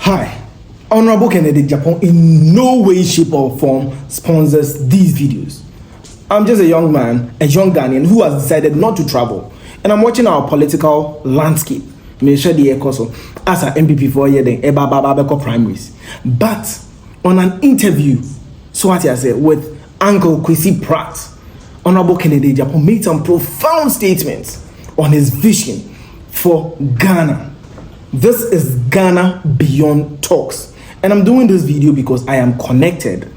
Hi, Honorable Kennedy Agyapong in no way, shape or form sponsors these videos. I'm just a young man, a young Ghanaian who has decided not to travel, and I'm watching our political landscape. As an MPP for the primaries. But on an interview, so what I said, with Uncle Kwesi Pratt, Honorable Kennedy Agyapong made some profound statements on his vision for Ghana. This is Ghana Beyond Talks. And I'm doing this video because I am connected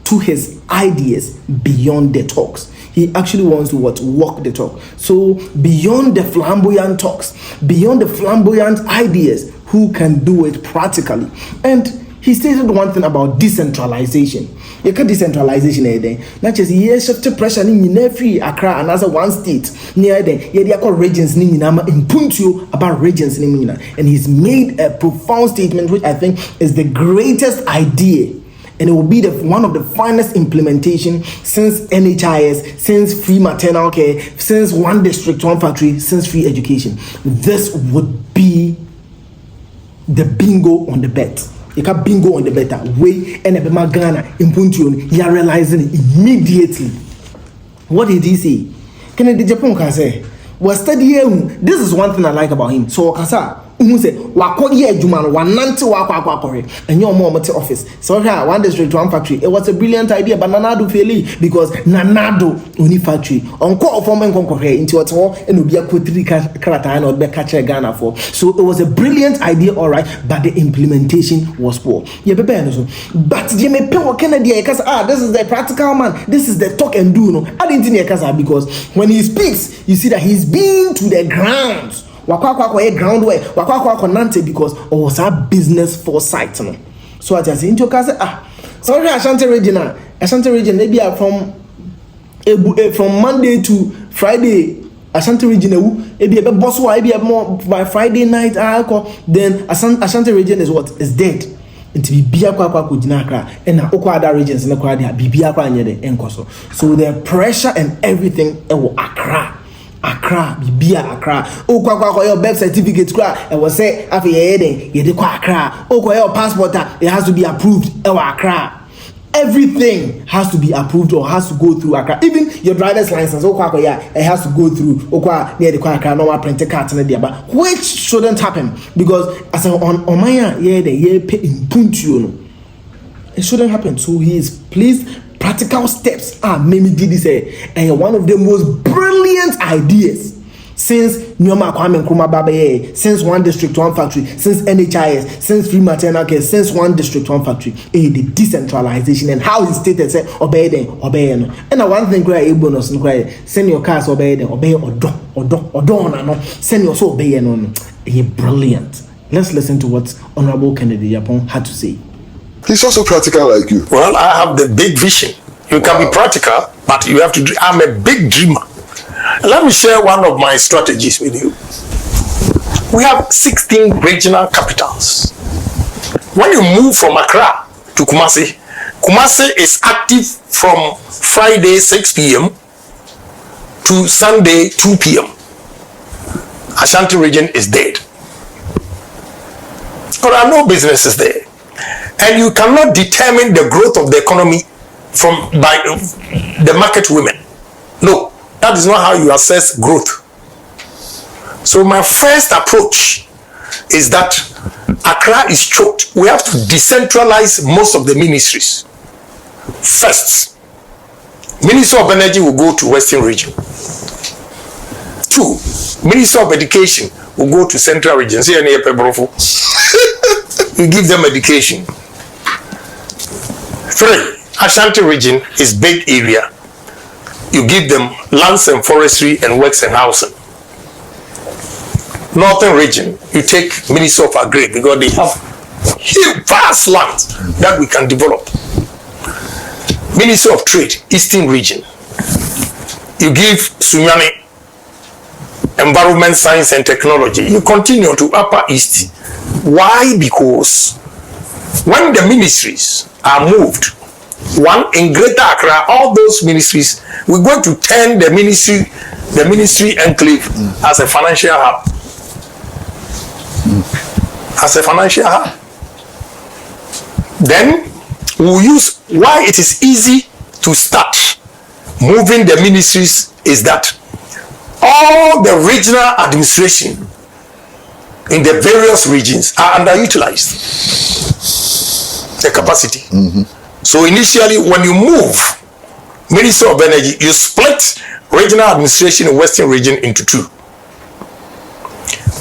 to his ideas beyond the talks. He actually wants to walk the talk. So beyond the flamboyant talks, beyond the flamboyant ideas, who can do it practically? And he stated one thing about decentralization. You can decentralization not just shift pressure in every Accra and as a one state near the regions in Puntio about regions and he's made a profound statement which I think is the greatest idea, and it will be one of the finest implementation since NHIS, since free maternal care, since one district, one factory, since free education. This would be the bingo on the bet. You can bingo on the better way, and a Ghana in Puntio, you are realizing it immediately. What did he say? Kennedy Agyapong can say, well, study this is one thing I like about him. So, Kasa, who say, Wako ye Juman, one nanti wako, and your mom at the office. So, one district, one factory. It was a brilliant idea, but Nanado failed because Nanado only factory on call for men conquer into a all and will be a kutri karata or be catcher Ghana for. So, it was a brilliant idea, all right, but the implementation was poor. Yeah, but Jimmy Pell Kennedy, because this is the practical man, this is the talk and do. No, I didn't think because when he speaks, you see that he's been to the ground. Ground way, because was our business foresight. No? So I just into sorry, Ashanti region, maybe from Monday to Friday. Ashanti region, maybe a boss, maybe more by Friday night. Then Ashanti region is what is dead. And to be Biakwa Kudinakra and other regions in the Kradia, Biakwa and Yede Enkoso. So the pressure and everything will Accra, Bibia Accra. Oh, your birth certificate, and was say after you Accra. Oh, your passport, it has to be approved. Accra. Everything has to be approved or has to go through Accra. Even your driver's license, it has to go through near the Accra normal printed card which shouldn't happen because as on my pay in Puntio. It shouldn't happen. So he is pleased. Practical steps are maybe did this and one of the most brilliant ideas since Nyoma Kwame Nkrumah Babaye, since one district, one factory, since NHIS, since free maternal care, since one district, one factory, the decentralization and how he stated say obey them. And one thing cry bonus send your cars obey them, obey or send your soul obey no. Brilliant. Let's listen to what Honorable Kennedy Agyapong had to say. He's also practical like you. Well, I have the big vision. You can be practical, but you have to do. I'm a big dreamer. Let me share one of my strategies with you. We have 16 regional capitals. When you move from Accra to Kumasi, Kumasi is active from Friday 6 p.m. to Sunday 2 p.m. Ashanti region is dead. There are no businesses there. And you cannot determine the growth of the economy by the market women. No, that is not how you assess growth. So my first approach is that Accra is choked. We have to decentralize most of the ministries. First, Minister of Energy will go to Western Region. 2, Minister of Education will go to Central Region. We give them education. 3, Ashanti region is big area. You give them lands and forestry and works and housing. Northern region, you take Ministry of Agri because they have huge vast lands that we can develop. Ministry of Trade, Eastern region. You give Sunyani Environment, Science and Technology. You continue to Upper East. Why? Because when the ministries are moved, one in Greater Accra, all those ministries, we're going to turn the ministry enclave as a financial hub. As a financial hub. Then we'll use why it is easy to start moving the ministries is that all the regional administration in the various regions are underutilized. The capacity. So initially, when you move Ministry of Energy, you split regional administration in Western region into two.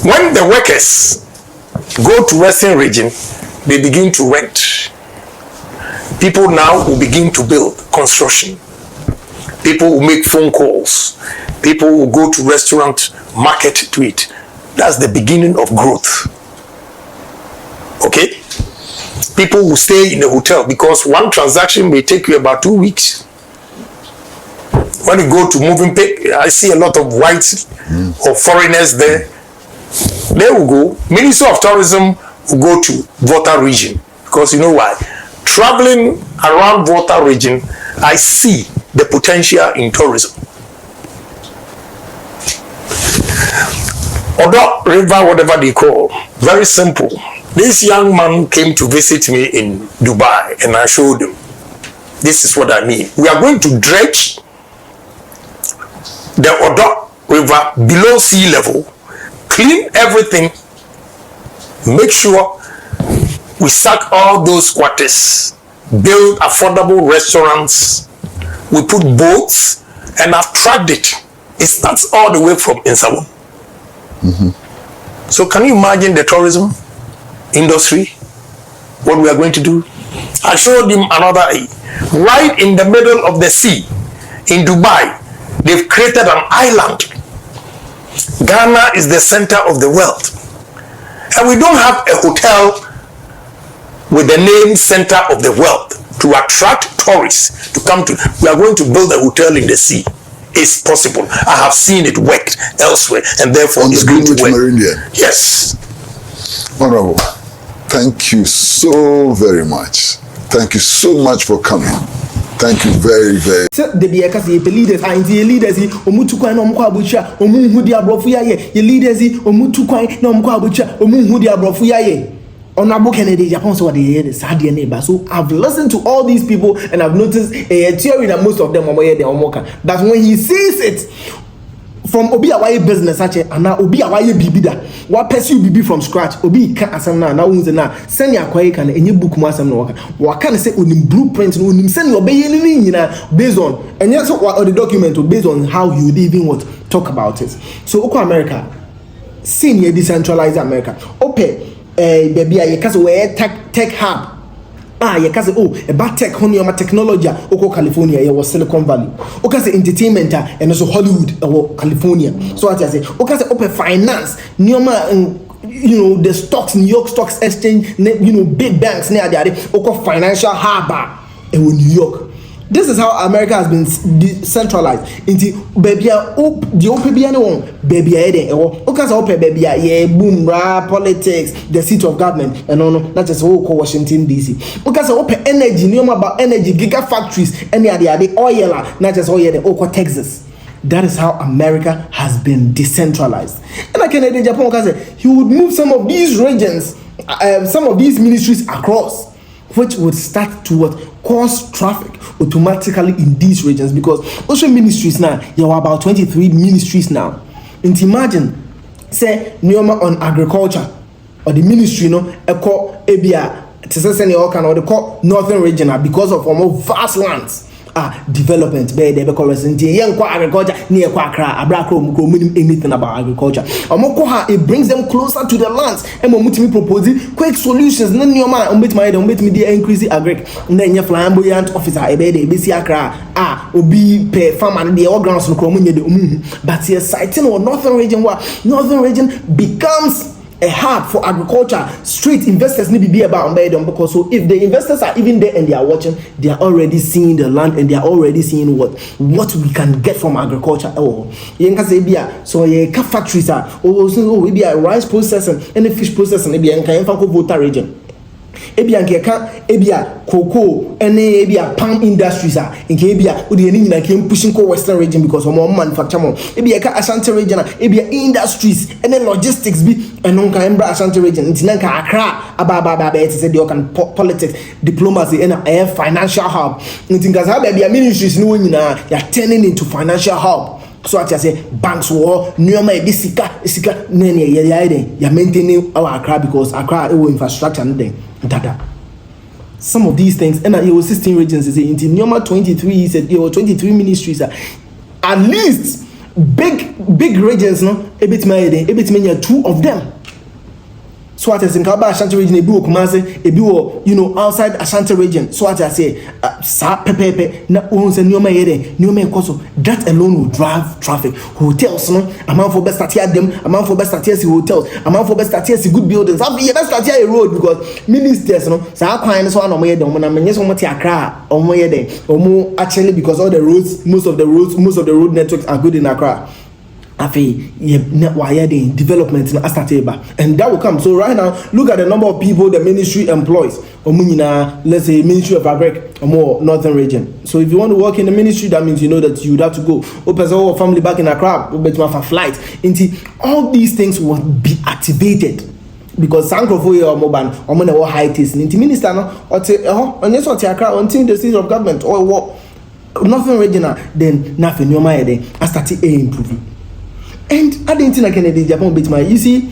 When the workers go to Western region, they begin to rent. People now will begin to build construction. People will make phone calls. People will go to restaurant, market to eat. That's the beginning of growth. Okay? People will stay in the hotel because one transaction may take you about 2 weeks. When you go to moving pay, I see a lot of whites or foreigners there. They will go. Minister of Tourism will go to Volta region because you know why? Traveling around Volta region, I see the potential in tourism. Odo River, whatever they call, very simple. This young man came to visit me in Dubai and I showed him. This is what I mean. We are going to dredge the Odo River below sea level, clean everything, make sure we sack all those quarters, build affordable restaurants, we put boats and attract it. It starts all the way from Insawam. So can you imagine the tourism industry? What we are going to do? I showed him another right in the middle of the sea in Dubai. They've created an island. Ghana is the center of the world. And we don't have a hotel with the name center of the world to attract tourists to come to. We are going to build a hotel in the sea. It's possible. I have seen it work elsewhere, and therefore it's going to work. Meridian. Yes. Honorable, thank you so very much. Thank you so much for coming. Thank you very, very. So the leaders are the leaders. Omutukwan no mko abucha. Omunhudi abrofu yaye. The leaders omutukwan no mko abucha. Omunhudi abrofu yaye. Honorable Kennedy Agyapong so the Sadia neighbor. So I've listened to all these people and I've noticed a theory that most of them are the omoka. That when he says it from obi awaye business such and now obi awaye bibi da what pursue bibi from scratch obi ka asam na unze na send ya kwaye kan enye book mu asam na waka say onim blueprint no onim send obeye ni nyina based on and yes or the document based on how you would even what talk about it. So oko America senior decentralized America ope baby a yekase we tech hub yekase about tech honey technology oko California ye was Silicon Valley okase entertainment and also Hollywood or California. So what I say okase open finance nioma the stocks, New York Stocks Exchange, big banks near there oko financial harbor in New York. This is how America has been decentralized. Into baby the open one baby okasa open baby boom politics, the seat of government and no not just Washington DC. Okasa open energy, new about energy, gigafactories, and the oil, not just oil the Texas. That is how America has been decentralized. And like Kennedy Agyapong said, he would move some of these regions, some of these ministries across, which would start to cause traffic automatically in these regions, because also ministries now, there are about 23 ministries now. And imagine, say, Neoma on agriculture, or the ministry, eco ebia, Teseseni Okan, or the call northern regional, because of more vast lands. Development by the agriculture near Accra, Abrakro, anything about agriculture. It brings them closer to the lands. And we proposing quick solutions. Then your man, meet me the increase the agric. Then your flamboyant officer, a baby, BC Accra, obi pay farmer and the all grounds in but here citing or northern region where northern region becomes a hub for agriculture. Street investors need to be about them, because so if the investors are even there and they are watching, they are already seeing the land and they are already seeing what we can get from agriculture. So yeah, factories are we be a rice processing and a fish processing maybe in Volta region. ebia nkeka ebia cocoa ene ebia palm industries nke ebia odi eni nyina ke pushing ko western region because omo manufacture mo ebia ka Ashanti region ebia industries ene logistics bi eno nka embra Ashanti region ntina nka Accra aba it say the can politics diplomacy and a financial hub ntinka sa bia ministries no nyina ya turning into financial hub. So I say banks war nyoma e sika nene ya maintaining our Accra because Accra infrastructure and then data. Some of these things and it was 16 regions is in nyoma 23 said 23 ministries at least big regions no a bit many 2 of them. So what I say Nkaba Ashanti region ebi wo Kumasi ebi wo outside Ashanti region. So what I say sa pepepe na won say nyoma yede nyoma ekoso that alone will drive traffic. Hotels no amount for best start here them amount for best start here hotels amount for best start here good buildings. Have you best start here a road because ministers no sa kwan so na mo yede omo na menye so mo ti Accra omo yede omo actually because all the roads most of the road networks are good in Accra. Development and that will come. So right now, look at the number of people the ministry employs. Let's say Ministry of Agric or more northern region. So if you want to work in the ministry, that means you know that you would have to go. Open your family back in Accra, but for flight. All these things will be activated. Because Sankrofo or Moban or money or high taste. Minister no or unless what Accra until the seat of government or what northern regional, then nothing your mind then I started improving. And I didn't think Kennedy Agyapong bit my. You see,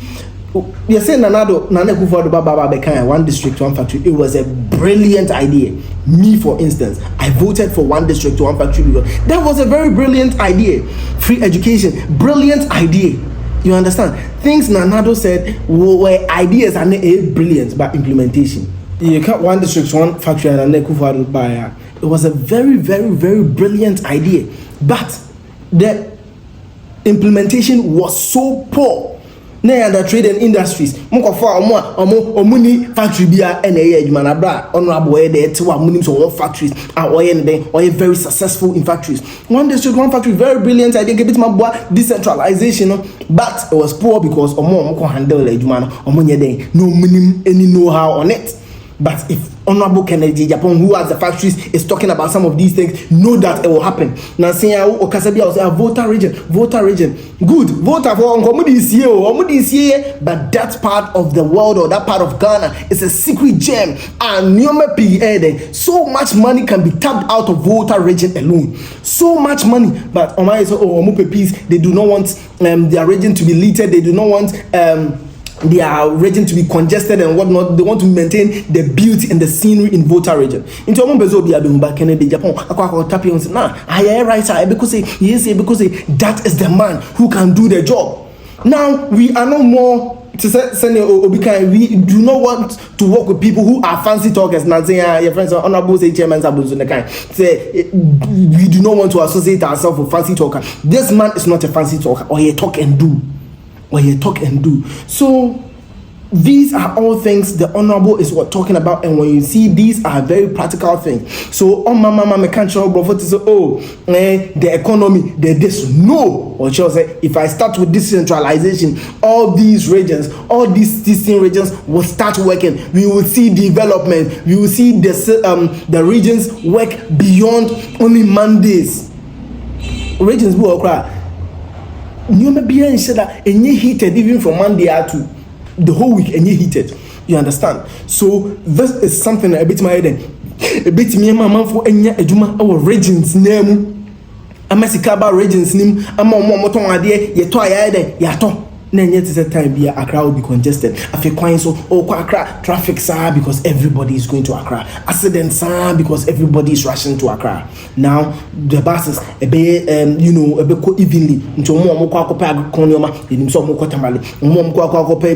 you're saying Nana Kufuor Baba Bekaya, one district, one factory. It was a brilliant idea. Me, for instance, I voted for one district, one factory because that was a very brilliant idea. Free education, brilliant idea. You understand? Things Nanado said were ideas and brilliant, but implementation. You can't one district, one factory, and Nana Kufuor Baba. It was a very, very, very brilliant idea, but the implementation was so poor. Na the trade and industries mukofo omuni factory bia na ye adwuma na bra honorable e dey tewa munim so all factories are oye very successful in factories. One district, one factory, very brilliant idea get bit ma decentralization, but it was poor because omo handle adwuma no omo nye den no munim any know how on it. But if Honorable Kennedy Agyapong, who has the factories, is talking about some of these things, know that it will happen. Now, saying Okasabia will say voter region, good, voter for Omudi, but that part of the world or that part of Ghana is a secret gem. And so much money can be tapped out of voter region alone. So much money, but Omai say, peace. They do not want their region to be littered. They do not want their region to be congested and whatnot. They want to maintain the beauty and the scenery in voter region. Into Ombezo be Abimba Kennedy Agyapong akwa tap on nah I right because that is the man who can do the job. Now we are no more to say we do not want to work with people who are fancy talkers. Now say your friends are honorable say chairman say we do not want to associate ourselves with fancy talker. This man is not a fancy talker or he talk and do. So these are all things the honorable is what talking about, and when you see these are very practical things. So mama me can't show bro to say the economy this no, or she'll say if I start with decentralization, all these regions, all these 16 regions will start working. We will see development. We will see the regions work beyond only Mondays. Regions will cry. You may be that and you heated even from Monday to the whole week and you heated. You understand? So this is something a bit my head. A bit me and my mom for any ejuma our regions name. Amasikaba regions name. I'm on moton idea. Ye to yato. Then yet is a time be Accra will be congested. After quite so Accra traffic sir because everybody is going to Accra. Accidents sir because everybody is rushing to Accra. Now the buses a bit evenly into more konioma in some more tamale,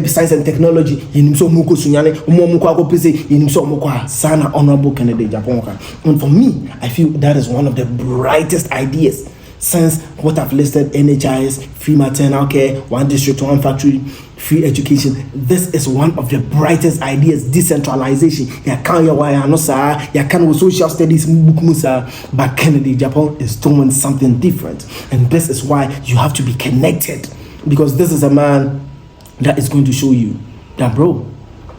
science and technology in some muko sunyane, in some sana honorable Kennedy Agyapong. And for me, I feel that is one of the brightest ideas. Since what I've listed, NHIS, free maternal care, one district, one factory, free education, this is one of the brightest ideas. Decentralization. You can't with social studies, but Kennedy Agyapong is doing something different, and this is why you have to be connected, because this is a man that is going to show you that, bro,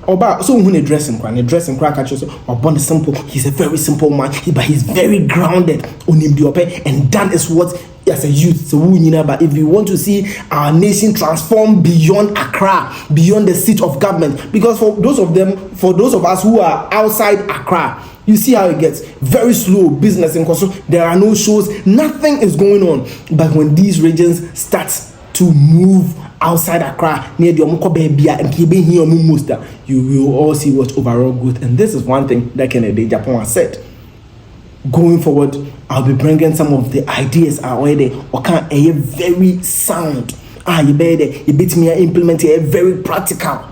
Oba, so when he dress him, catch us, or born simple, he's a very simple man, but he's very grounded on him, and that is what as a youth, so but if you want to see our nation transform beyond Accra, beyond the seat of government, because for those of us who are outside Accra, you see how it gets very slow business in Koso. There are no shows, nothing is going on. But when these regions start to move outside Accra, near the Omokobebia and Kibe here Musta, you will all see what overall growth. And this is one thing that Kennedy Agyapong has said. Going forward, I'll be bringing some of the ideas already. Or can a very sound. You better you beat me implement a very practical.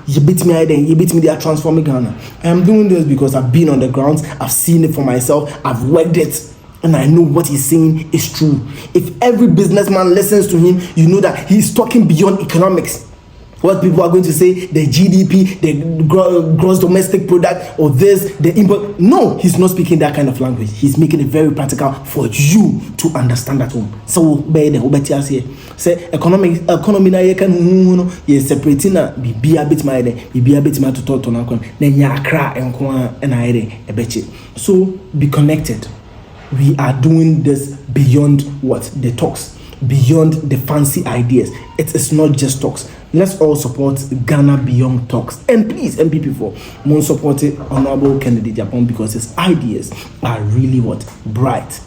You beat me then you beat me, they are transforming Ghana. I am doing this because I've been on the grounds, I've seen it for myself, I've worked it, and I know what he's saying is true. If every businessman listens to him, you know that he's talking beyond economics. What people are going to say, the GDP, the gross domestic product, or this, the import. No, he's not speaking that kind of language. He's making it very practical for you to understand at home. So, say economy na ye kan ye separating na bibia bit my to talk to na kon na nya Accra enko na ye ebeche. So be connected. We are doing this beyond what the talks, beyond the fancy ideas. It is not just talks. Let's all support Ghana beyond talks. And please, MP4, more support Honorable Kennedy Agyapong because his ideas are really what? Bright.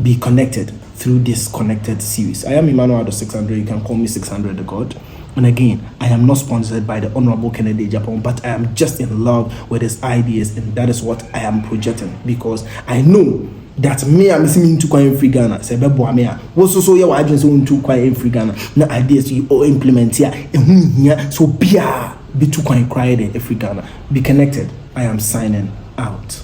Be connected through this connected series. I am Emmanuel 600. You can call me 600 the God. And again, I am not sponsored by the Honorable Kennedy Agyapong, but I am just in love with his ideas, and that is what I am projecting because I know that me I'm missing to quite free Ghana. Say bebo me was so ya wa adwin to quite free Ghana. Na ideas you all implement here. So be too quite cry in free Ghana. Be connected. I am signing out.